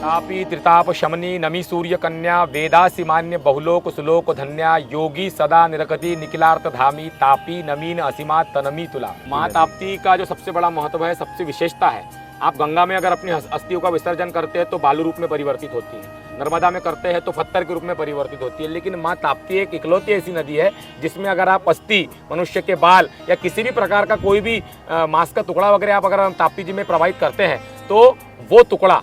तापी त्रिताप शमनी नमी सूर्य कन्या वेदासी मान्य बहुलोक सुलोक धन्या योगी सदा निरकति निखिलार्थ धामी तापी नमीन असीमा तनमी तुला। माँ ताप्ती का जो सबसे बड़ा महत्व है, सबसे विशेषता है, आप गंगा में अगर अपनी अस्थियों का विसर्जन करते हैं तो बालू रूप में परिवर्तित होती है, नर्मदा में करते हैं तो पत्थर के रूप में परिवर्तित होती है। लेकिन माँ ताप्ती एक इकलौती ऐसी नदी है जिसमें अगर आप अस्थि, मनुष्य के बाल या किसी भी प्रकार का कोई भी मांस का टुकड़ा वगैरह आप अगर ताप्ती जी में प्रवाहित करते हैं तो वो टुकड़ा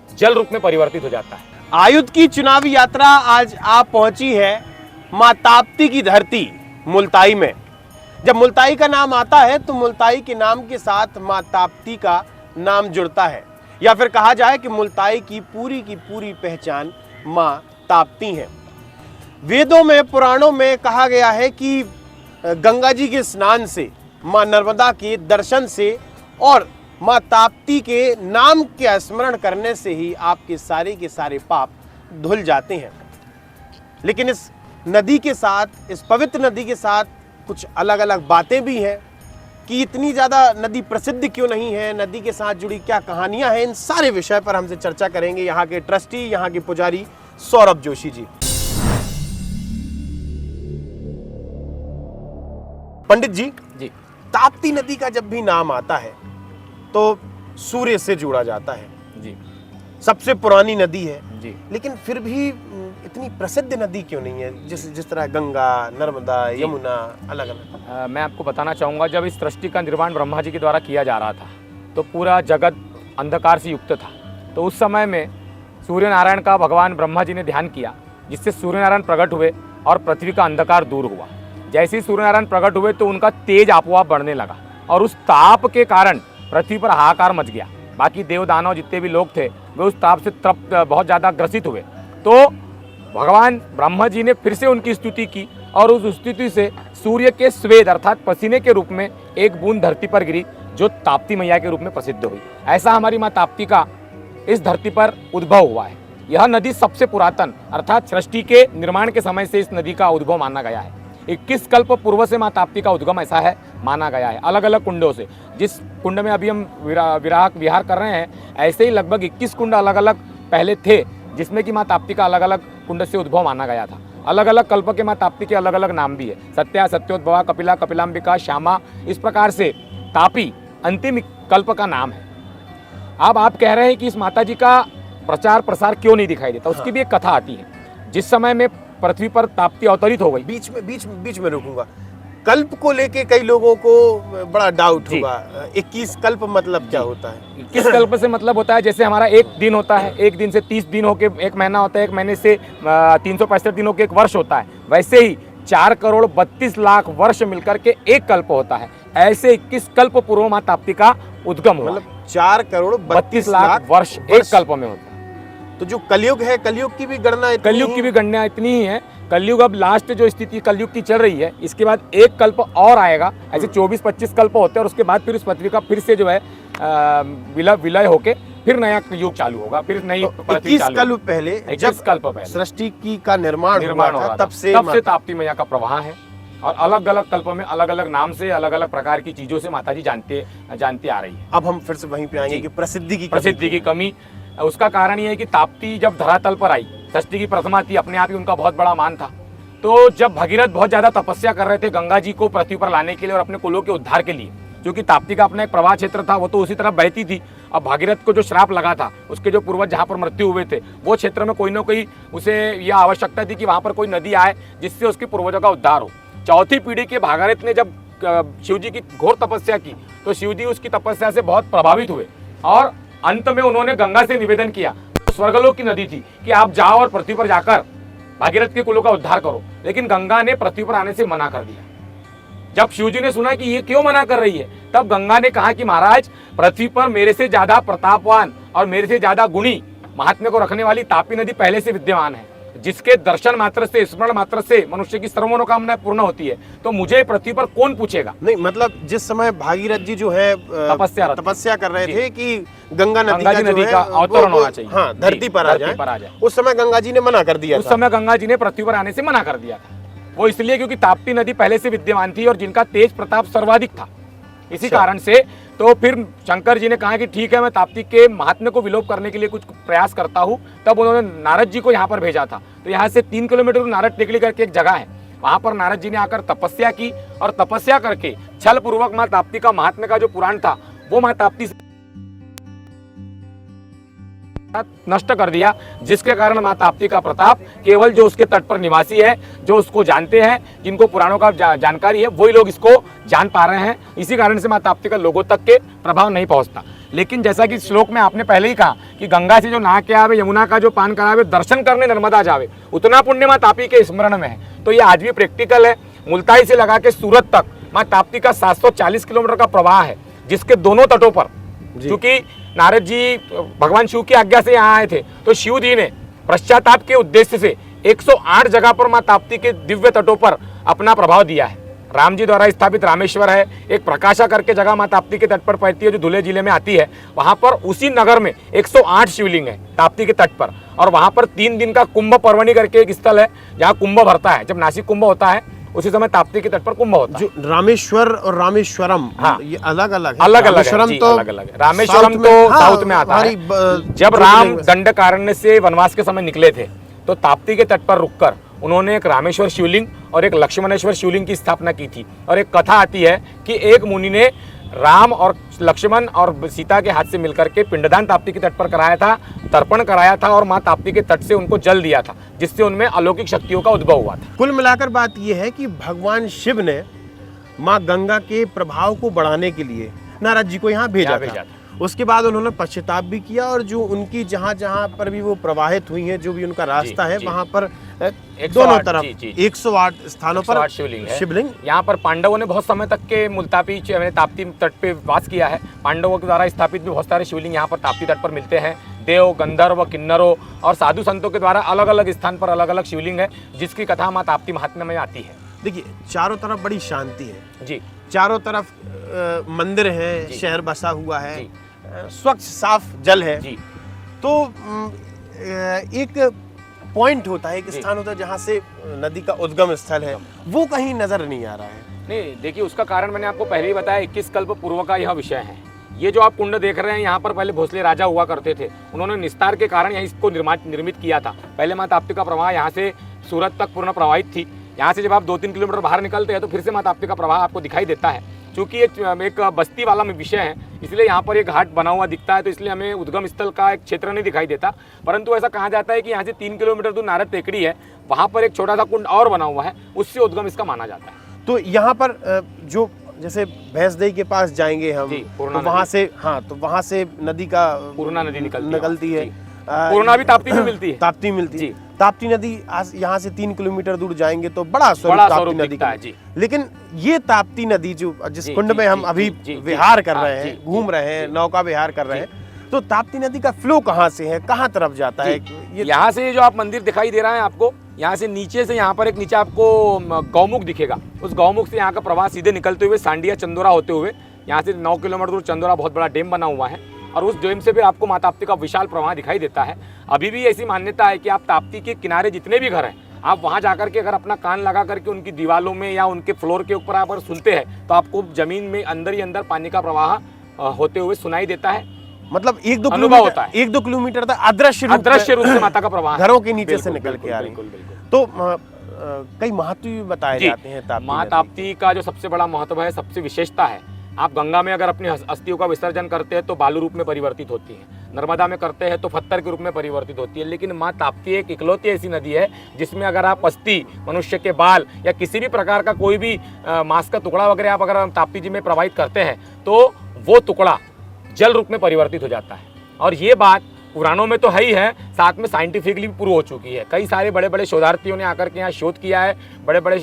जल रूप में परिवर्तित हो जाता है। आयुध की चुनावी यात्रा आज आप पहुंची है माँ ताप्ती की धरती मुल्ताई में। जब मुल्ताई का नाम आता है तो मुल्ताई के नाम के साथ माँ ताप्ती का नाम जुड़ता है, या फिर कहा जाए कि मुल्ताई की पूरी पहचान माँ ताप्ती है। वेदों में, पुराणों में कहा गया है कि गंगा जी के स्नान से, माँ नर्मदा के दर्शन से और माँ ताप्ती के नाम के स्मरण करने से ही आपके सारे के सारे पाप धुल जाते हैं। लेकिन इस नदी के साथ, इस पवित्र नदी के साथ कुछ अलग अलग बातें भी हैं कि इतनी ज़्यादा नदी प्रसिद्ध क्यों नहीं है, नदी के साथ जुड़ी क्या कहानियां हैं। इन सारे विषय पर हमसे चर्चा करेंगे यहाँ के ट्रस्टी, यहाँ के पुजारी सौरभ जोशी जी। पंडित जी, ताप्ती नदी का जब भी नाम आता है तो सूर्य से जुड़ा जाता है जी, सबसे पुरानी नदी है जी। लेकिन फिर भी इतनी प्रसिद्ध नदी क्यों नहीं है, जिस तरह गंगा, नर्मदा, यमुना अलग अलग। मैं आपको बताना चाहूँगा, जब इस सृष्टि का निर्माण ब्रह्मा जी के द्वारा किया जा रहा था तो पूरा जगत अंधकार से युक्त था। तो उस समय में सूर्य नारायण का भगवान ब्रह्मा जी ने ध्यान किया, जिससे सूर्य नारायण प्रकट हुए और पृथ्वी का अंधकार दूर हुआ। जैसे ही सूर्य नारायण प्रकट हुए तो उनका तेज आपोआप बढ़ने लगा और उस ताप के कारण पृथ्वी पर हाहाकार मच गया। बाकी देव दानव जितने भी लोग थे वे उस ताप से तृप्त बहुत ज़्यादा ग्रसित हुए। तो भगवान ब्रह्मा जी ने फिर से उनकी स्तुति की और उस स्तुति से सूर्य के स्वेद अर्थात पसीने के रूप में एक बूंद धरती पर गिरी, जो ताप्ती मैया के रूप में प्रसिद्ध हुई। ऐसा हमारी माँ ताप्ती का इस धरती पर उद्भव हुआ है। यह नदी सबसे पुरातन अर्थात सृष्टि के निर्माण के समय से इस नदी का उद्भव माना गया है। 21 कल्प पूर्व से माँ ताप्ती का उद्गम ऐसा है माना गया है, अलग अलग कुंडों से। जिस कुंड में अभी हम विहार कर रहे हैं, ऐसे ही लगभग 21 कुंड अलग अलग पहले थे, जिसमें कि माँ ताप्ती का अलग अलग कुंड से उद्भव माना गया था। अलग अलग कल्प के माँ ताप्ती के अलग अलग नाम भी है, सत्या, सत्योद्भवा, कपिला, कपिलांबिका, श्यामा। इस प्रकार से तापी अंतिम कल्प का नाम है। अब आप कह रहे हैं कि इस माता जी का प्रचार प्रसार क्यों नहीं दिखाई देता, उसकी भी एक कथा आती है। जिस समय में पृथ्वी पर ताप्ती अवतरित हो गई, बीच में रुकूंगा, कल्प को लेके कई लोगों को बड़ा डाउट होगा। 21 कल्प मतलब क्या होता है? 21 कल्प से मतलब होता है जैसे हमारा एक दिन होता है, एक दिन से 30 दिन होके एक महीना होता है, एक महीने से 365 दिन होके एक वर्ष होता है, वैसे ही 4 करोड़ 32 लाख वर्ष मिलकर के एक कल्प होता है। ऐसे 21 कल्प पूर्व माँ ताप्ती का उद्गम हुआ। मतलब 4 करोड़ 32 लाख वर्ष एक कल्प में होता है। तो जो कलयुग है, कलयुग की भी गणना इतनी ही है। कलयुग अब लास्ट जो स्थिति कलयुग की चल रही है, इसके बाद एक कल्प और आएगा। ऐसे 24-25 कल्प होते हैं और उसके बाद फिर इस पृथ्वी का फिर से जो है विलय होके फिर नया युग चालू होगा, फिर नई पृथ्वी चालू। 21 कल्प पहले, जब सृष्टि की का निर्माण हुआ था, तब से ताप्ती मैया का प्रवाह है। और अलग अलग कल्प में अलग अलग नाम से, अलग अलग प्रकार की चीजों से माता जी जानती आ रही है। अब हम फिर से वहीं पे आएंगे कि प्रसिद्धि की कमी। उसका कारण ये है कि ताप्ती जब धरातल पर आई, सृष्टि की प्रथमा थी, अपने आप ही उनका बहुत बड़ा मान था। तो जब भगीरथ बहुत ज्यादा तपस्या कर रहे थे गंगा जी को पृथ्वी पर लाने के लिए और अपने कुलों के उद्धार के लिए, क्योंकि ताप्ती का अपना एक प्रवाह क्षेत्र था, वो तो उसी तरफ बहती थी। अब भागीरथ को जो श्राप लगा था, उसके जो पूर्वज जहाँ पर मृत्यु हुए थे, वो क्षेत्र में कोई ना कोई उसे यह आवश्यकता थी कि वहाँ पर कोई नदी आए जिससे उसके पूर्वजों का उद्धार हो। चौथी पीढ़ी के भागीरथ ने जब शिव जी की घोर तपस्या की तो शिव जी उसकी तपस्या से बहुत प्रभावित हुए और अंत में उन्होंने गंगा से निवेदन किया, तो स्वर्गलोक की नदी थी, कि आप जाओ और पृथ्वी पर जाकर भागीरथ के कुलों का उद्धार करो। लेकिन गंगा ने पृथ्वी पर आने से मना कर दिया। जब शिवजी ने सुना कि ये क्यों मना कर रही है, तब गंगा ने कहा कि महाराज, पृथ्वी पर मेरे से ज्यादा प्रतापवान और मेरे से ज्यादा गुणी महात्म्य को रखने वाली तापी नदी पहले से विद्यमान है, जिसके दर्शन मात्र से, स्मरण मात्र से मनुष्य की सर्व मनोकामनाएं पूर्ण होती है। तो मुझे पृथ्वी पर कौन पूछेगा। नहीं, मतलब जिस समय भागीरथ जी जो है तपस्या कर रहे थे कि गंगा नदी का अवतरण होना चाहिए, हाँ, धरती पर आ जाए, उस समय गंगा जी ने मना कर दिया। उस समय गंगा जी ने पृथ्वी पर आने से मना कर दिया था। वो इसलिए क्योंकि ताप्ती नदी पहले से विद्यमान थी और जिनका तेज प्रताप सर्वाधिक था, इसी कारण से तो फिर शंकर जी ने कहा कि ठीक है, मैं ताप्ती के महात्म्य को विलोप करने के लिए कुछ प्रयास करता हूँ। तब उन्होंने नारद जी को यहाँ पर भेजा था। तो यहाँ से 3 किलोमीटर नारद टेकड़ी करके एक जगह है, वहां पर नारद जी ने आकर तपस्या की और तपस्या करके छल पूर्वक माँ ताप्ती का महात्म्य का जो पुराण था वो माँ ताप्ती से नष्ट कर दिया, जिसके कारण माँ ताप्ती का प्रताप केवल जो उसके तट पर निवासी है, जो उसको जानते हैं, जिनको पुराणों का जानकारी है, वही लोग इसको जान पा रहे हैं। इसी कारण से माँ ताप्ती का लोगों तक के प्रभाव नहीं पहुंचता। लेकिन जैसा कि श्लोक में आपने पहले ही कहा कि गंगा से जो नहा के आवे, यमुना का जो पान करावे, दर्शन करने नर्मदा जावे, उतना पुण्य माँ ताप्ती के स्मरण में है। तो ये आज भी प्रैक्टिकल है। मुल्ताई से लगा के सूरत तक माँ ताप्ती का 740 किलोमीटर का प्रवाह है, जिसके दोनों तटों पर, क्योंकि नारद जी भगवान शिव की आज्ञा से यहाँ आए थे, तो शिव जी ने पश्चाताप के उद्देश्य से 108 जगह पर माँ ताप्ती के दिव्य तटों पर अपना प्रभाव दिया है। राम जी द्वारा स्थापित रामेश्वर है, एक प्रकाशा करके जगह माँ ताप्ती के तट पर पड़ती है, जो धुले जिले में आती है। वहां पर उसी नगर में 108 शिवलिंग है ताप्ती के तट पर, और वहां पर 3 दिन का कुंभ पर्वणी करके एक स्थल है जहाँ कुंभ भरता है। जब नासिक कुंभ होता है उसी समय ताप्ती के तट पर कुंभ होता है। जो रामेश्वर और रामेश्वरम, हाँ, ये अलग अलग है। अलग अलग रामेश्वरम है, तो अलग अलग है। रामेश्वरम तो साउथ में आता है। जब राम दंडकारण्य से वनवास के समय निकले थे तो ताप्ती के तट पर रुककर उन्होंने एक रामेश्वर शिवलिंग और एक लक्ष्मणेश्वर शिवलिंग की स्थापना की थी। और एक कथा आती है कि एक मुनि ने राम और लक्ष्मण और सीता के हाथ से मिलकर के पिंडदान ताप्ती के तट पर कराया था, तर्पण कराया था, और माँ ताप्ती के तट से उनको जल दिया था, जिससे उनमें अलौकिक शक्तियों का उद्भव हुआ था। कुल मिलाकर बात यह है कि भगवान शिव ने माँ गंगा के प्रभाव को बढ़ाने के लिए नारद जी को यहाँ भेजा था। उसके बाद उन्होंने पश्चाताप भी किया, और जो उनकी जहाँ जहाँ पर भी वो प्रवाहित हुई है, जो भी उनका रास्ता है, वहाँ पर दोनों तरफ 108 स्थानों पर शिवलिंग। यहाँ पर पांडवों ने बहुत समय तक के मुल्तापी ताप्ती तट पे वास किया है। पांडवों के द्वारा स्थापित भी बहुत सारे शिवलिंग यहाँ पर ताप्ती तट पर मिलते हैं। देव, गंधर्व, किन्नरों और साधु संतों के द्वारा अलग अलग स्थान पर अलग अलग शिवलिंग है, जिसकी कथा माँ ताप्ती महात्म्य में आती है। देखिए, चारों तरफ बड़ी शांति है जी, चारों तरफ मंदिर है, शहर बसा हुआ है, स्वच्छ साफ जल है जी। तो एक पॉइंट होता है, एक स्थान होता है जहाँ से नदी का उद्गम स्थल है, वो कहीं नजर नहीं आ रहा है। नहीं, देखिए, उसका कारण मैंने आपको पहले ही बताया, 21 कल्प पूर्व का यह विषय है। ये जो आप कुंड देख रहे हैं, यहाँ पर पहले भोसले राजा हुआ करते थे। उन्होंने निस्तार के कारण यहाँ इसको निर्मित किया था। पहले माँ ताप्ती का प्रवाह यहाँ से सूरत तक पूर्ण प्रवाहित थी। यहाँ से जब आप 2-3 किलोमीटर बाहर निकलते हैं तो फिर से माँ ताप्ती का प्रवाह आपको दिखाई देता है। चूँकि ये एक बस्ती वाला विषय है, इसलिए यहाँ पर एक घाट बना हुआ दिखता है, तो इसलिए हमें उद्गम स्थल का एक क्षेत्र नहीं दिखाई देता। परंतु ऐसा कहा जाता है कि यहाँ से 3 किलोमीटर दूर नारद टेकड़ी है, वहाँ पर एक छोटा सा कुंड और बना हुआ है, उससे उद्गम इसका माना जाता है। तो यहाँ पर जो जैसे भैंसदेही के पास जाएंगे हम, तो वहाँ से, हाँ, तो वहाँ से नदी का पूर्णा नदी निकलती है। पूर्णा भी ताप्ती में मिलती है। ताप्ती मिलती है। ताप्ती नदी यहाँ से 3 किलोमीटर दूर जाएंगे तो बड़ा स्वरूप ताप्ती नदी का है। लेकिन ये ताप्ती नदी जो जिस कुंड में हम अभी विहार कर रहे हैं, घूम रहे हैं, नौका विहार कर रहे हैं, तो ताप्ती नदी का फ्लो कहाँ से है, कहाँ तरफ जाता है? यहाँ से जो आप मंदिर दिखाई दे रहा है आपको, यहाँ से नीचे से, यहाँ पर एक नीचे आपको गौमुख दिखेगा, उस गौमुख से यहाँ का प्रवाह सीधे निकलते हुए सांडिया चंदोरा होते हुए यहाँ से 9 किलोमीटर दूर चंदोरा बहुत बड़ा डैम बना हुआ है, और उस डैम से भी आपको माँ ताप्ती का विशाल प्रवाह दिखाई देता है। अभी भी ऐसी मान्यता है कि आप ताप्ती के किनारे जितने भी घर हैं, आप वहाँ जाकर के अगर अपना कान लगा करके उनकी दीवारों में या उनके फ्लोर के ऊपर आप अगर सुनते हैं तो आपको जमीन में अंदर ही अंदर पानी का प्रवाह होते हुए सुनाई देता है। मतलब 1-2 किलोमीटर तक अदृश्य रूप से माता का प्रवाह घरों के नीचे से निकल के आ रही है। तो कई महत्व भी बताए जाते हैं माँ ताप्ती का। जो सबसे बड़ा महत्व है, सबसे विशेषता है, आप गंगा में अगर अपनी अस्थियों का विसर्जन करते हैं तो बालू रूप में परिवर्तित होती है, नर्मदा में करते हैं तो पत्थर के रूप में परिवर्तित होती है। लेकिन माँ ताप्ती एक इकलौती ऐसी नदी है जिसमें अगर आप अस्थि, मनुष्य के बाल या किसी भी प्रकार का कोई भी मांस का टुकड़ा वगैरह आप अगर ताप्ती जी में प्रवाहित करते हैं तो वो टुकड़ा जल रूप में परिवर्तित हो जाता है। और ये बात पुराणों में तो है ही है, साथ में साइंटिफिकली भी प्रूव हो चुकी है। कई सारे बड़े बड़े शोधार्थियों ने आकर के यहाँ शोध किया है, बड़े बड़े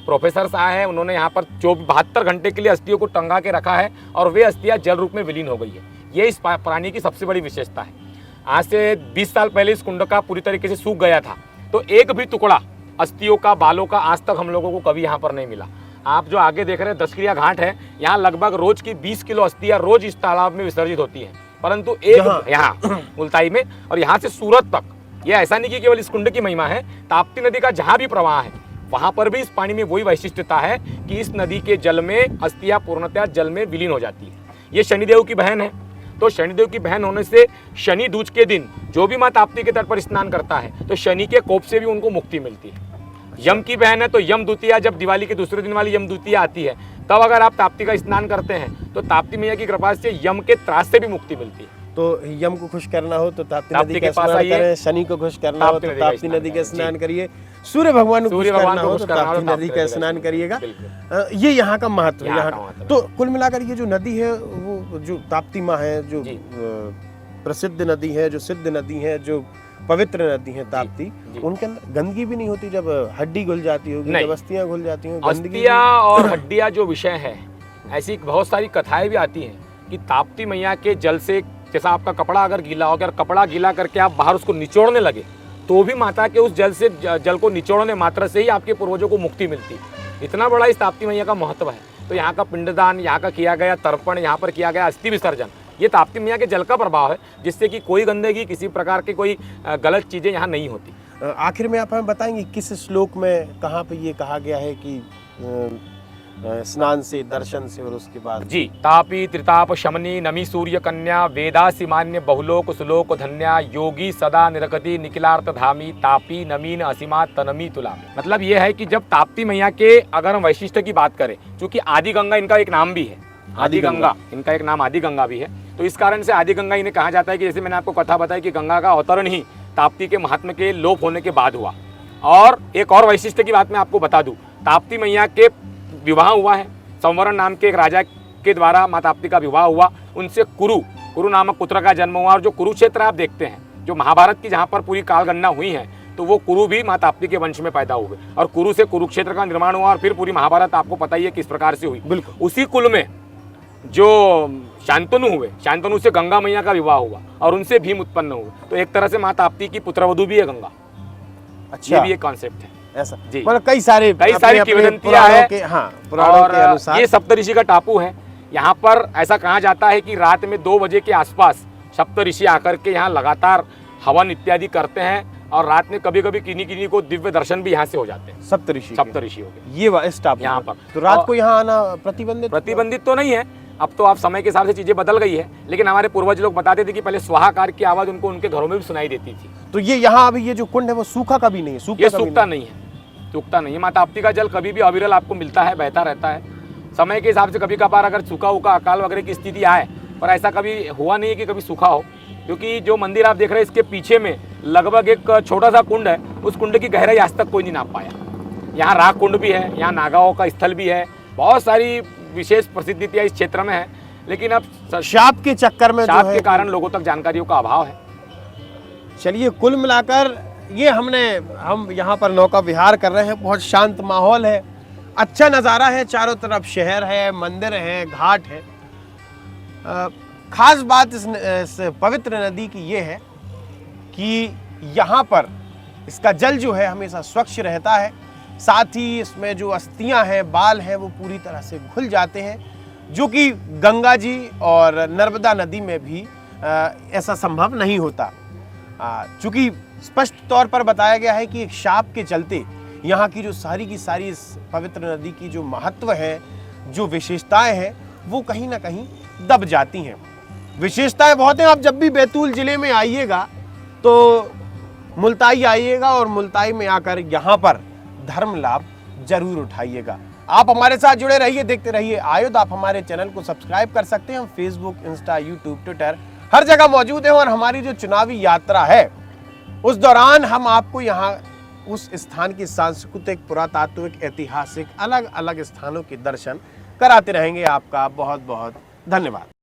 प्रोफेसर्स आए हैं, उन्होंने यहाँ पर 72 घंटे के लिए अस्थियों को टंगा के रखा है और वे अस्थियाँ जल रूप में विलीन हो गई है। ये इस प्राणी की सबसे बड़ी विशेषता है। आज से 20 साल पहले इस कुंड का पूरी तरीके से सूख गया था, तो एक भी टुकड़ा अस्थियों का, बालों का आज तक हम लोगों को कभी यहाँ पर नहीं मिला। आप जो आगे देख रहे हैं दशक्रिया घाट है, यहाँ लगभग रोज की 20 किलो अस्थियाँ रोज इस तालाब में विसर्जित होती है, परंतु एक यहाँ मुल्ताई में और यहाँ से सूरत तक। ये ऐसा नहीं कि केवल इस कुंड की महिमा है, ताप्ती नदी का जहाँ भी प्रवाह है वहां पर भी इस पानी में वही वैशिष्ट्यता है कि इस नदी के जल में अस्थियां पूर्णतः जल में विलीन हो जाती है। ये शनिदेव की बहन है, तो शनिदेव की बहन होने से शनि दूज के दिन जो भी मां ताप्ती के तट पर स्नान करता है तो शनि के कोप से भी उनको मुक्ति मिलती है। यम की बहन है, तो यम द्वितीया, जब दिवाली के दूसरे दिन वाली यम द्वितीया आती है तब अगर आप ताप्ती का स्नान करते हैं तो ताप्ती मैया की कृपा से यम के त्रास से भी मुक्ति मिलती है। तो यम को खुश करना हो तो ताप्ती ताप्ती नदी के का पास स्नान आइए। करें, शनि को खुश करना हो तो ताप्ती ताप्ती नदी नदी का का स्नान स्नान करिए, सूर्य भगवान को खुश सूर्य भगवान करना को हो खुश तो करना हो ताप्ती तो नदी ताप्ती का नदी का स्नान स्नान करिएगा। बिल्कुल। ये यहाँ का महत्व है। यहाँ यहाँ का महत्व है। तो कुल मिलाकर ये जो नदी है वो जो ताप्ती माँ है, जो जी। प्रसिद्ध नदी है, जो सिद्ध नदी है, जो पवित्र नदी है ताप्ती, जी। उनके अंदर गंदगी भी नहीं होती। जब हड्डी घुल जाती होगी, नहीं। जब अस्थियां घुल जाती होंगी, गंदगी अस्थियां और हड्डियां जो विषय है, ऐसी बहुत सारी कथाएं भी आती हैं कि ताप्ती मैया के जल से, जैसा आपका कपड़ा अगर गीला हो गया और कपड़ा गीला करके आप बाहर उसको निचोड़ने लगे तो भी माता के उस जल से, जल को निचोड़ने मात्र से ही आपके पूर्वजों को मुक्ति मिलती है। इतना बड़ा इस ताप्ती मैया का महत्व है। तो यहाँ का पिंडदान, यहाँ का किया गया तर्पण, यहाँ पर किया गया अस्थि विसर्जन, ये ताप्ती मैया के जल का प्रभाव है, जिससे कि कोई गंदगी, किसी प्रकार की कोई गलत चीजें यहाँ नहीं होती। आखिर में आप हमें बताएंगे किस श्लोक में कहाँ पे ये कहा गया है कि स्नान से, दर्शन से और उसके बाद? जी, तापी त्रिताप शमनी नमी सूर्य कन्या वेदासी मान्य बहुलोक सुलोक धन्या योगी सदा निरकति निखिलार्थ धामी तापी नमीन असीमा तनमी तुलामी। मतलब ये है कि जब ताप्ती मैया के अगर हम वैशिष्ट्य की बात करें, क्योंकि आदि गंगा इनका एक नाम भी है, आदि गंगा इनका एक नाम आदि गंगा भी है, तो इस कारण से आदि गंगा इन्हें कहा जाता है कि जैसे मैंने आपको कथा बताई कि गंगा का अवतरण ही ताप्ती के महात्म के लोप होने के बाद हुआ। और एक और वैशिष्ट्य की बात मैं आपको बता दूं, ताप्ती मैया के विवाह हुआ है, संवरण नाम के एक राजा के द्वारा मां ताप्ती का विवाह हुआ, उनसे कुरु नामक पुत्र का जन्म हुआ। और जो कुरुक्षेत्र आप देखते हैं, जो महाभारत की जहाँ पर पूरी कालगणना हुई है, तो वो कुरु भी मां ताप्ती के वंश में पैदा हुए और कुरु से कुरुक्षेत्र का निर्माण हुआ और फिर पूरी महाभारत आपको पता ही है किस प्रकार से हुई। बिल्कुल। उसी कुल में जो शांतनु हुए, शांतनु से गंगा मैया का विवाह हुआ और उनसे भीम उत्पन्न हुए। तो एक तरह से मां ताप्ती की पुत्रवधू भी है गंगा। अच्छा, ये भी एक कॉन्सेप्ट है ऐसा जी। मतलब कई सारी किंवदंतियां हैं। हाँ, पुराणों के अनुसार ये सप्तऋषि का टापू है। यहाँ पर ऐसा कहा जाता है कि रात में 2 बजे के आसपास सप्तऋषि आकर के यहाँ लगातार हवन इत्यादि करते हैं और रात में कभी कभी किन्हीं को दिव्य दर्शन भी यहाँ से हो जाते हैं। सप्तऋषि हो गए ये स्टाफ यहाँ पर। तो रात को यहाँ आना प्रतिबंधित तो नहीं है। अब तो आप समय के हिसाब से चीजें बदल गई है, लेकिन हमारे पूर्वज लोग बताते थे कि पहले स्वाहाकार की आवाज उनको उनके घरों में भी सुनाई देती थी। तो ये यहाँ अभी ये जो कुंड है वो सूखा कभी नहीं है? ये सूखता नहीं है। मां ताप्ती का जल कभी भी अविरल आपको मिलता है, बहता रहता है। समय के हिसाब से कभी कभार अगर सूखा उका अकाल वगैरह की स्थिति आए, पर ऐसा कभी हुआ नहीं है कि कभी सूखा हो। क्योंकि जो मंदिर आप देख रहे हैं इसके पीछे में लगभग एक छोटा सा कुंड है, उस कुंड की गहराई आज तक कोई नहीं नाप पाया। यहाँ राग कुंड भी है, यहाँ नागाओं का स्थल भी है, बहुत सारी विशेष प्रसिद्धियाँ इस क्षेत्र में है, लेकिन अब शाप के चक्कर में शाप के कारण लोगों तक जानकारियों का अभाव है। चलिए, कुल मिलाकर ये हम यहाँ पर नौका विहार कर रहे हैं। बहुत शांत माहौल है, अच्छा नज़ारा है, चारों तरफ शहर है, मंदिर है, घाट है। खास बात इस पवित्र नदी की ये है कि यहाँ पर इसका जल जो है हमेशा स्वच्छ रहता है। साथ ही इसमें जो अस्थियां हैं, बाल हैं, वो पूरी तरह से घुल जाते हैं, जो कि गंगा जी और नर्मदा नदी में भी ऐसा संभव नहीं होता। चूँकि स्पष्ट तौर पर बताया गया है कि एक शाप के चलते यहाँ की जो सारी की सारी इस पवित्र नदी की जो महत्व है, जो विशेषताएं हैं, वो कहीं ना कहीं दब जाती हैं। विशेषताएं बहुत हैं। आप जब भी बैतूल जिले में आइएगा तो मुल्ताई आइएगा और मुल्ताई में आकर यहाँ पर धर्म लाभ जरूर उठाइएगा। आप हमारे साथ जुड़े रहिए, देखते रहिए आयुध। आप हमारे चैनल को सब्सक्राइब कर सकते हैं। हम फेसबुक, इंस्टा, यूट्यूब, ट्विटर हर जगह मौजूद हैं। और हमारी जो चुनावी यात्रा है उस दौरान हम आपको यहाँ उस स्थान की सांस्कृतिक, पुरातात्विक, ऐतिहासिक अलग अलग स्थानों के दर्शन कराते रहेंगे। आपका बहुत बहुत धन्यवाद।